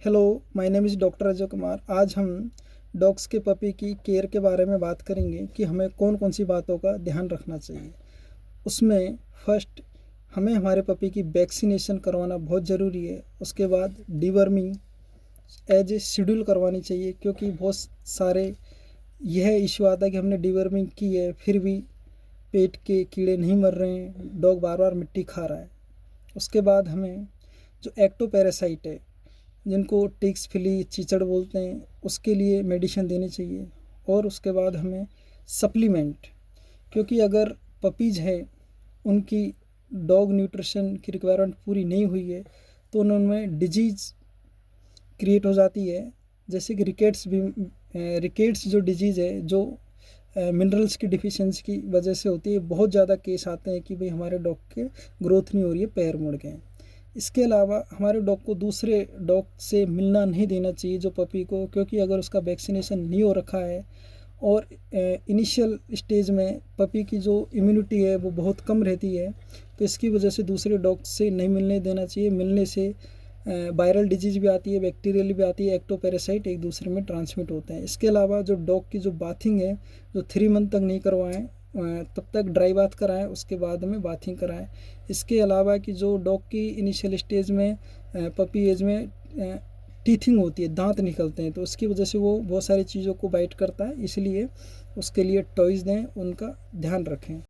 Hello, my name is doctor Ajay Kumar. आज हम dogs के पपी की केयर के बारे में बात करेंगे कि हमें कौन कौन सी बातों का ध्यान रखना चाहिए। उसमें फर्स्ट, हमें हमारे पपी की वैक्सीनेशन करवाना बहुत ज़रूरी है। उसके बाद डिवर्मिंग एज ए शेड्यूल करवानी चाहिए, क्योंकि बहुत सारे यह इशू आता है कि हमने डिवर्मिंग की है फिर भी पेट के कीड़े नहीं मर रहे हैं, डॉग बार बार मिट्टी खा रहा है। उसके बाद हमें जो एक्टोपैरासाइट है, जिनको टिक्स फिली चीचड़ बोलते हैं, उसके लिए मेडिसिन देनी चाहिए। और उसके बाद हमें सप्लीमेंट, क्योंकि अगर पपीज़ है उनकी डॉग न्यूट्रिशन की रिक्वायरमेंट पूरी नहीं हुई है तो उनमें डिजीज़ क्रिएट हो जाती है। जैसे कि रिकेट्स जो डिजीज़ है, जो मिनरल्स की डिफिशियंसी की वजह से होती है। बहुत ज़्यादा केस आते हैं कि भाई हमारे डॉग के ग्रोथ नहीं हो रही है, पैर मुड़ गए हैं। इसके अलावा हमारे डॉग को दूसरे डॉग से मिलना नहीं देना चाहिए जो पपी को, क्योंकि अगर उसका वैक्सीनेशन नहीं हो रखा है और इनिशियल स्टेज में पपी की जो इम्यूनिटी है वो बहुत कम रहती है, तो इसकी वजह से दूसरे डॉग से नहीं मिलने देना चाहिए। मिलने से वायरल डिजीज़ भी आती है, बैक्टीरियल भी आती है, एक्टोपैरासाइट एक दूसरे में ट्रांसमिट होते हैं। इसके अलावा जो डॉग की जो बाथिंग है, जो 3 मंथ तक नहीं करवाएं, तब तक ड्राई बाथ कराएं, उसके बाद में बाथिंग कराएं। इसके अलावा कि जो डॉग की इनिशियल स्टेज में पपी एज में टीथिंग होती है, दांत निकलते हैं, तो उसकी वजह से वो बहुत सारी चीज़ों को बाइट करता है, इसलिए उसके लिए टॉयज़ दें, उनका ध्यान रखें।